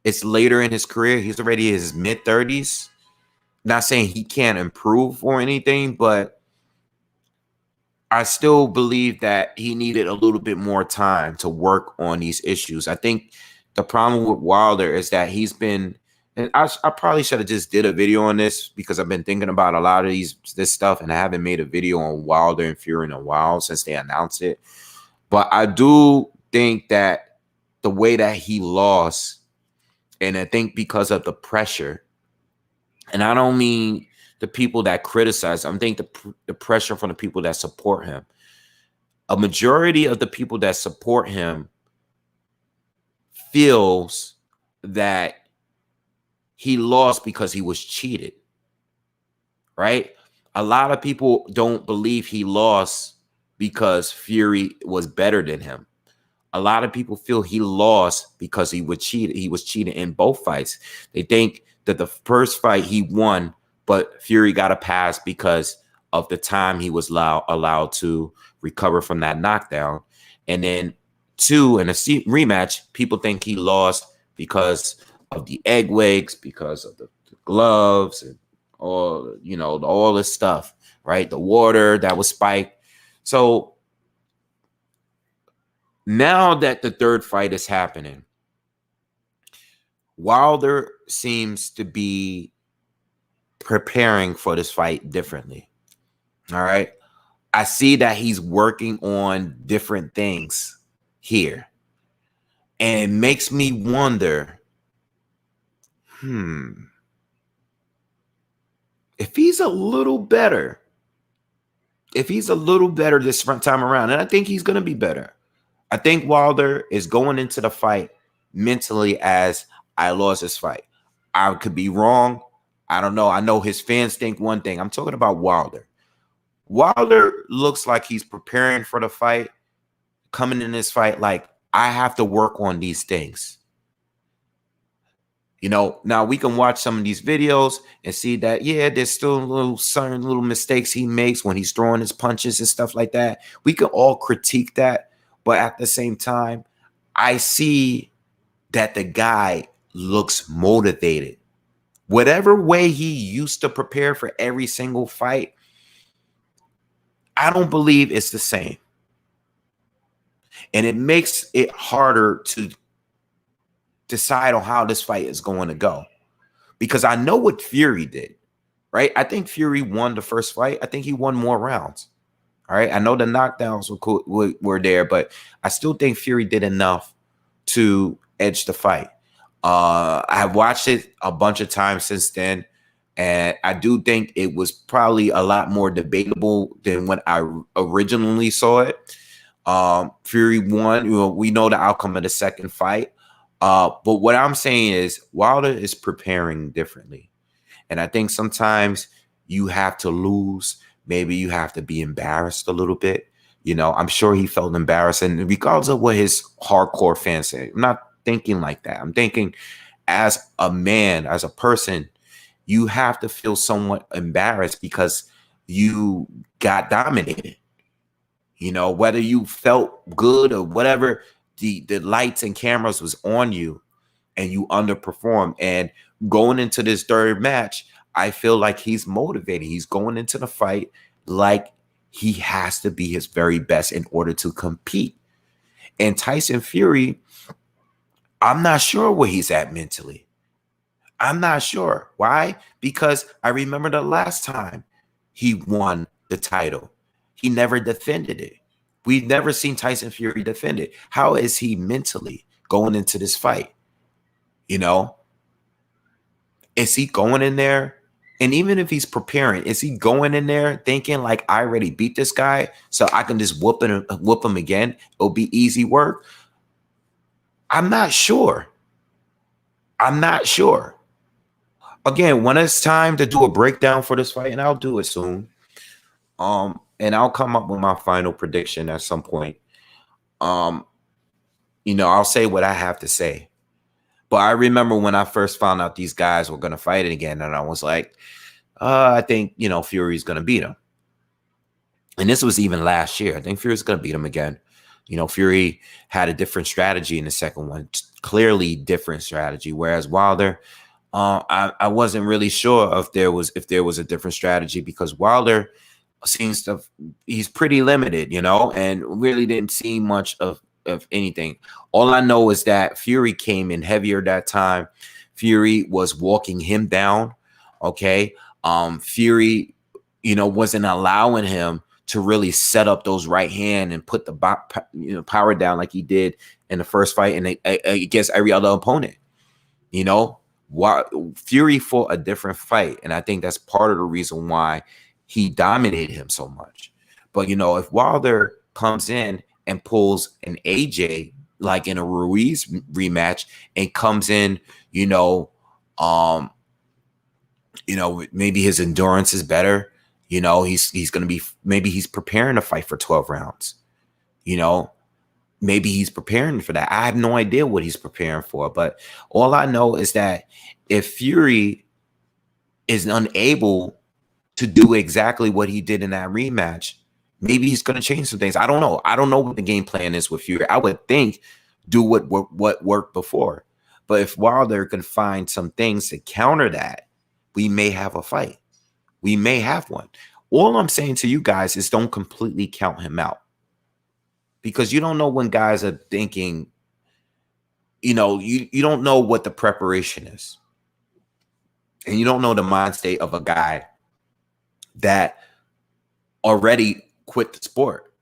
[SPEAKER 1] it's later in his career. He's already in his mid-30s. Not saying he can't improve or anything, but I still believe that he needed a little bit more time to work on these issues. I think the problem with Wilder is that he's been, and I probably should have just did a video on this because I've been thinking about a lot of this stuff, and I haven't made a video on Wilder and Fury in a while since they announced it. But I do think that the way that he lost, and I think because of the pressure, and I don't mean the people that criticize, I think the pressure from the people that support him. A majority of the people that support him feels that he lost because he was cheated, right? A lot of people don't believe he lost because Fury was better than him. A lot of people feel he lost because he was cheated in both fights. They think that the first fight he won, but Fury got a pass because of the time he was allowed to recover from that knockdown. And then two, in a rematch, people think he lost because of the egg wigs, because of the gloves, and all this stuff, right? The water that was spiked. So now that the third fight is happening, Wilder seems to be preparing for this fight differently. All right. I see that he's working on different things here. And it makes me wonder, if he's a little better, this time around, and I think he's going to be better. I think Wilder is going into the fight mentally as, I lost this fight. I could be wrong. I don't know. I know his fans think one thing. I'm talking about Wilder. Wilder looks like he's preparing for the fight, coming in this fight like, I have to work on these things. Now we can watch some of these videos and see that, yeah, there's still certain little mistakes he makes when he's throwing his punches and stuff like that. We can all critique that. But at the same time, I see that the guy looks motivated. Whatever way he used to prepare for every single fight, I don't believe it's the same. And it makes it harder to decide on how this fight is going to go. Because I know what Fury did, right? I think Fury won the first fight. I think he won more rounds. All right. I know the knockdowns were there, but I still think Fury did enough to edge the fight. I've watched it a bunch of times since then, and I do think it was probably a lot more debatable than when I originally saw it. Fury won. We know the outcome of the second fight. But what I'm saying is Wilder is preparing differently. And I think sometimes you have to lose. Maybe you have to be embarrassed a little bit. I'm sure he felt embarrassed. And regardless of what his hardcore fans say, I'm not thinking like that. I'm thinking as a man, as a person, you have to feel somewhat embarrassed because you got dominated. Whether you felt good or whatever, the lights and cameras was on you and you underperformed. And going into this third match, I feel like he's motivated. He's going into the fight like he has to be his very best in order to compete. And Tyson Fury, I'm not sure where he's at mentally. I'm not sure. Why? Because I remember the last time he won the title, he never defended it. We've never seen Tyson Fury defend it. How is he mentally going into this fight? Is he going in there? And even if he's preparing, is he going in there thinking like, I already beat this guy, so I can just whoop him again? It'll be easy work. I'm not sure. Again, when it's time to do a breakdown for this fight, and I'll do it soon, and I'll come up with my final prediction at some point. I'll say what I have to say. But I remember when I first found out these guys were going to fight it again, and I was like, I think, Fury's going to beat him. And this was even last year. I think Fury's going to beat him again. Fury had a different strategy in the second one, clearly different strategy. Whereas Wilder, I wasn't really sure if there was a different strategy, because Wilder he's pretty limited, and really didn't see much of anything. All I know is that Fury came in heavier that time. Fury was walking him down. Okay. Fury, wasn't allowing him to really set up those right hand and put the power down like he did in the first fight and against every other opponent. Fury fought a different fight, and I think that's part of the reason why he dominated him so much. But if Wilder comes in and pulls an AJ like in a Ruiz rematch and comes in, maybe his endurance is better. He's going to be, maybe he's preparing to fight for 12 rounds. maybe he's preparing for that. I have no idea what he's preparing for, but all I know is that if Fury is unable to do exactly what he did in that rematch, maybe he's going to change some things. I don't know. I don't know what the game plan is with Fury. I would think do what worked before. But if Wilder can find some things to counter that, we may have a fight. We may have one. All I'm saying to you guys is don't completely count him out. Because you don't know when guys are thinking, you don't know what the preparation is. And you don't know the mind state of a guy that already quit the sport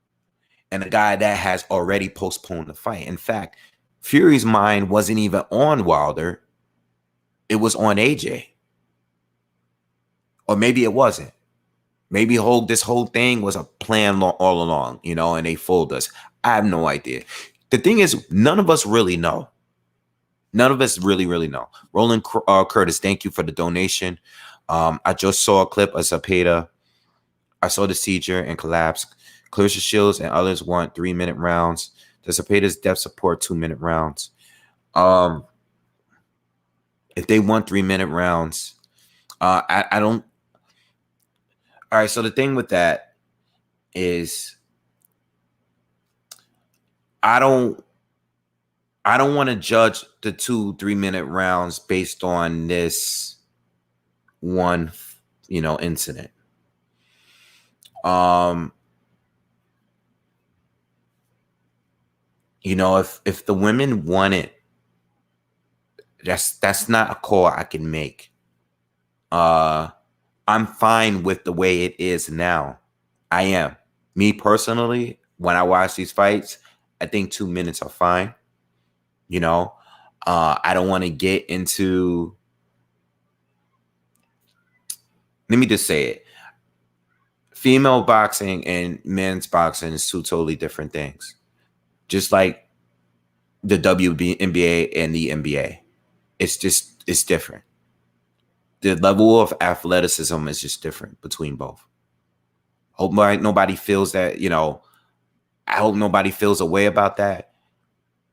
[SPEAKER 1] and a guy that has already postponed the fight. In fact, Fury's mind wasn't even on Wilder. It was on AJ. Or maybe it wasn't. Maybe this whole thing was a plan all along, and they fooled us. I have no idea. The thing is, none of us really know. None of us really know. Roland Curtis, thank you for the donation. I just saw a clip of Zepeda. I saw the seizure and collapse. Clarissa Shields and others want 3-minute rounds. The Zepeda's depth support 2-minute rounds. If they want 3-minute rounds, I don't. All right, so the thing with that is I don't want to judge the 2 3-minute rounds based on this one, incident. If the women want it, that's not a call I can make. I'm fine with the way it is now. I am. Me personally, when I watch these fights, I think 2 minutes are fine. I don't want to get into. Let me just say it. Female boxing and men's boxing is 2 totally different things. Just like the WNBA and the NBA. It's different. The level of athleticism is just different between both. Hope nobody feels that, I hope nobody feels a way about that.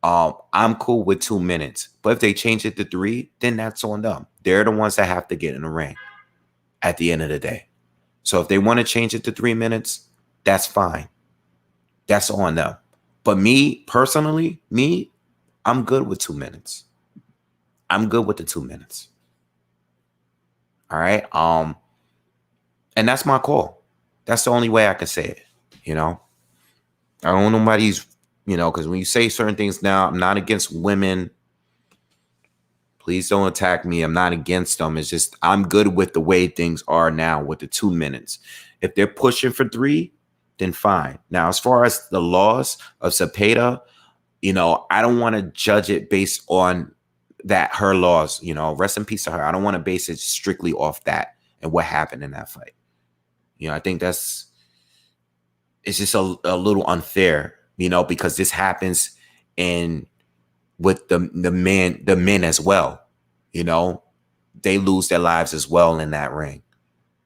[SPEAKER 1] I'm cool with 2 minutes. But if they change it to 3, then that's on them. They're the ones that have to get in the ring at the end of the day. So if they want to change it to 3 minutes, that's fine. That's on them. But me, personally, I'm good with 2 minutes. I'm good with the 2 minutes. All right. And that's my call. That's the only way I can say it. I don't know nobody's, because when you say certain things now, I'm not against women. Please don't attack me. I'm not against them. It's just I'm good with the way things are now with the 2 minutes. If they're pushing for 3, then fine. Now, as far as the loss of Zepeda, I don't want to judge it based on that her loss, rest in peace to her. I don't want to base it strictly off that and what happened in that fight. I think it's just a little unfair, because this happens with the men as well. They lose their lives as well in that ring.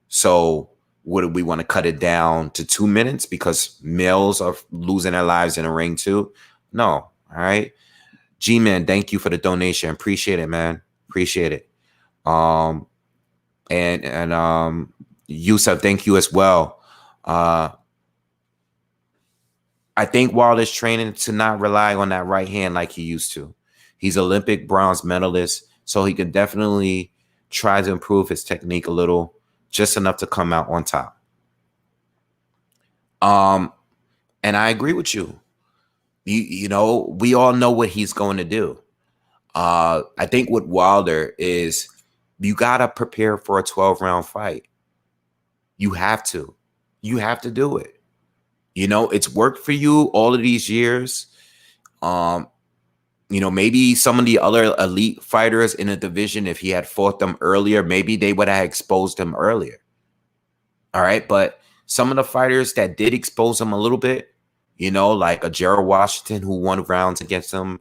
[SPEAKER 1] So do we want to cut it down to 2 minutes because males are losing their lives in a ring too? No. All right. G-Man, thank you for the donation. Appreciate it, man. Appreciate it. And Yusuf, thank you as well. I think Wilder's training to not rely on that right hand like he used to. He's Olympic bronze medalist, so he can definitely try to improve his technique a little, just enough to come out on top. And I agree with you. We all know what he's going to do. I think with Wilder is you got to prepare for a 12-round fight. You have to. You have to do it. It's worked for you all of these years. Maybe some of the other elite fighters in the division, if he had fought them earlier, maybe they would have exposed him earlier. All right. But some of the fighters that did expose him a little bit, like a Gerald Washington who won rounds against him,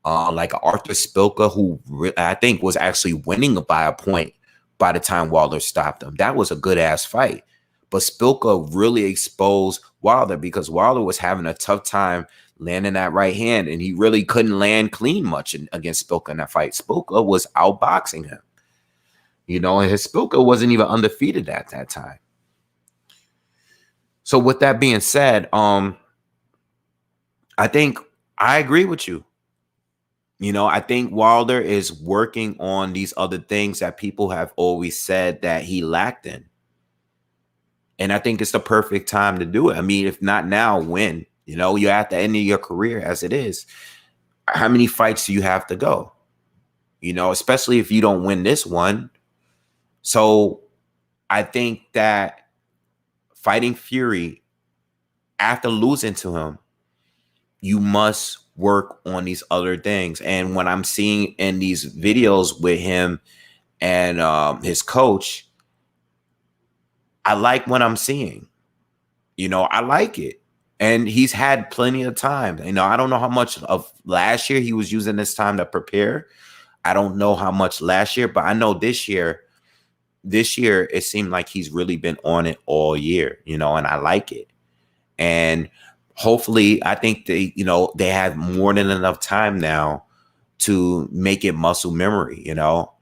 [SPEAKER 1] like Arthur Spilka, who I think was actually winning by a point by the time Wilder stopped him. That was a good-ass fight. But Spilka really exposed Wilder because Wilder was having a tough time landing that right hand, and he really couldn't land clean much against Spilka in that fight. Spilka was outboxing him, you know, and his Spilka wasn't even undefeated at that time. So with that being said, I think I agree with you. You know, I think Wilder is working on these other things that people have always said that he lacked in. And I think it's the perfect time to do it. I mean, if not now, when? You know, you're at the end of your career as it is. How many fights do you have to go? You know, especially if you don't win this one. So I think that fighting Fury, after losing to him, you must work on these other things. And when I'm seeing in these videos with him and his coach, I like what I'm seeing. You know, I like it. And he's had plenty of time. You know, I don't know how much of last year he was using this time to prepare. I don't know how much last year, but I know this year it seemed like he's really been on it all year, you know, and I like it. And hopefully, I think they have more than enough time now to make it muscle memory, you know.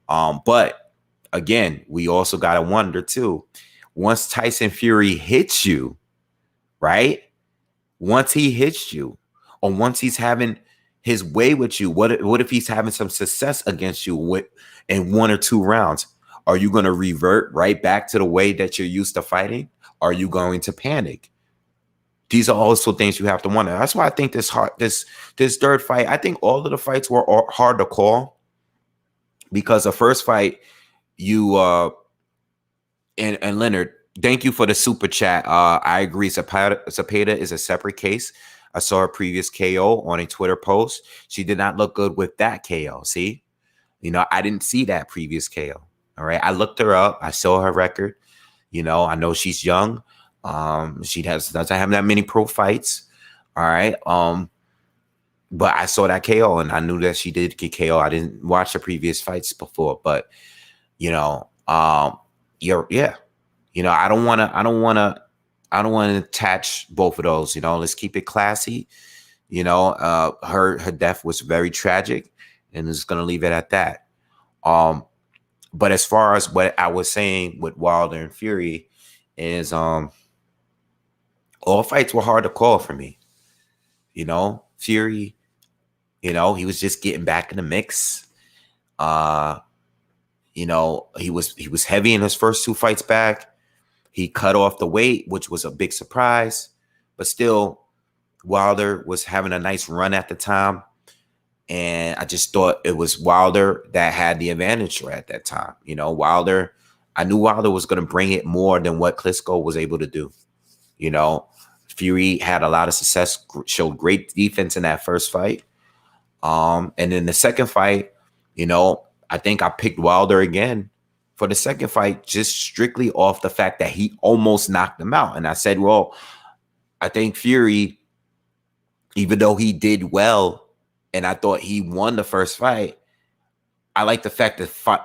[SPEAKER 1] But again, we also got to wonder too, once Tyson Fury hits you, right? Once he hits you, or once he's having his way with you, what if he's having some success against you in 1 or 2 rounds? Are you going to revert right back to the way that you're used to fighting? Are you going to panic? These are also things you have to wonder. That's why I think this third fight, I think all of the fights were hard to call, because the first fight, you and Leonard, thank you for the super chat. I agree. Zepeda is a separate case. I saw her previous KO on a Twitter post. She did not look good with that KO. See, you know, I didn't see that previous KO. All right. I looked her up. I saw her record. You know, I know she's young. She doesn't have that many pro fights. All right. But I saw that KO and I knew that she did get KO. I didn't watch the previous fights before, but you know, yeah. You know, I don't want to attach both of those, you know. Let's keep it classy. You know, her death was very tragic, and it's going to leave it at that. But as far as what I was saying with Wilder and Fury is all fights were hard to call for me. You know, Fury, you know, he was just getting back in the mix. You know, he was heavy in his first 2 fights back. He cut off the weight, which was a big surprise. But still, Wilder was having a nice run at the time. And I just thought it was Wilder that had the advantage at that time. You know, I knew Wilder was going to bring it more than what Klitschko was able to do. You know, Fury had a lot of success, showed great defense in that first fight. And in the second fight, you know, I think I picked Wilder again for the second fight, just strictly off the fact that he almost knocked him out. And I said, well, I think Fury, even though he did well, and I thought he won the first fight, I like the fact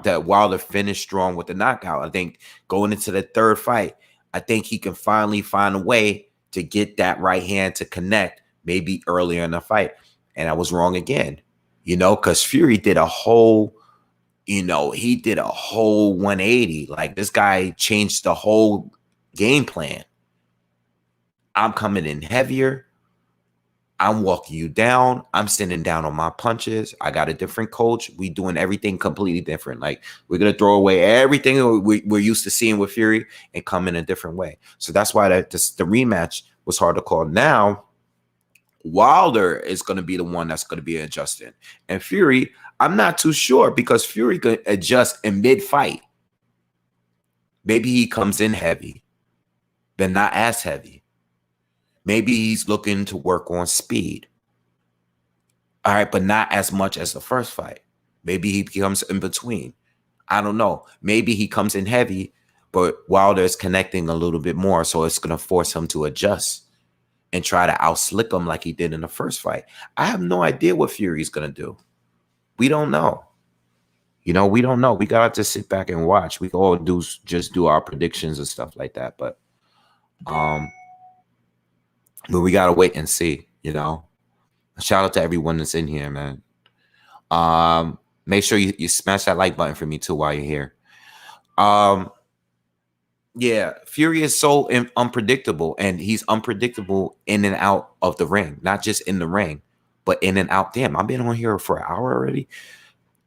[SPEAKER 1] that Wilder finished strong with the knockout. I think going into the third fight, I think he can finally find a way to get that right hand to connect maybe earlier in the fight. And I was wrong again, you know, because Fury did a whole 180. Like, this guy changed the whole game plan. I'm coming in heavier. I'm walking you down. I'm sitting down on my punches. I got a different coach. We doing everything completely different. Like, we're going to throw away everything we're used to seeing with Fury and come in a different way. So that's why the rematch was hard to call. Now, Wilder is going to be the one that's going to be adjusting. And Fury, I'm not too sure, because Fury could adjust in mid-fight. Maybe he comes in heavy, but not as heavy. Maybe he's looking to work on speed. All right, but not as much as the first fight. Maybe he becomes in between. I don't know. Maybe he comes in heavy, but Wilder is connecting a little bit more, so it's going to force him to adjust and try to outslick him like he did in the first fight. I have no idea what Fury's going to do. We don't know. You know, we don't know. We got to just sit back and watch. We can all just do our predictions and stuff like that. But we got to wait and see. You know, shout out to everyone that's in here, man. Make sure you smash that like button for me too while you're here. Yeah, Fury is so unpredictable, and he's unpredictable in and out of the ring, not just in the ring, but in and out. Damn, I've been on here for an hour already.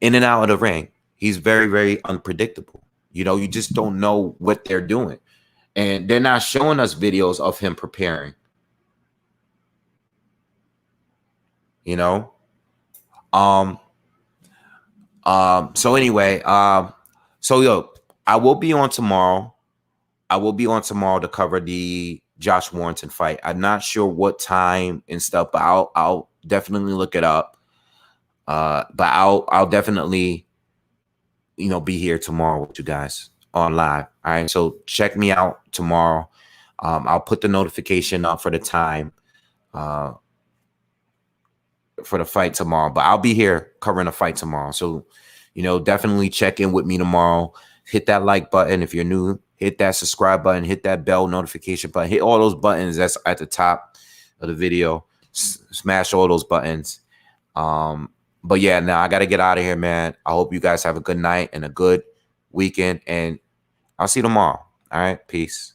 [SPEAKER 1] In and out of the ring, he's very, very unpredictable. You know, you just don't know what they're doing, and they're not showing us videos of him preparing. You know, So anyway, so yo, I will be on tomorrow. I will be on tomorrow to cover the Josh Warrington fight. I'm not sure what time and stuff, but I'll definitely look it up. But I'll definitely, you know, be here tomorrow with you guys on live. All right. So check me out tomorrow. I'll put the notification up for the time for the fight tomorrow. But I'll be here covering the fight tomorrow. So, you know, definitely check in with me tomorrow. Hit that like button if you're new. Hit that subscribe button. Hit that bell notification button. Hit all those buttons that's at the top of the video. Smash all those buttons. But yeah, now I got to get out of here, man. I hope you guys have a good night and a good weekend. And I'll see you tomorrow. All right. Peace.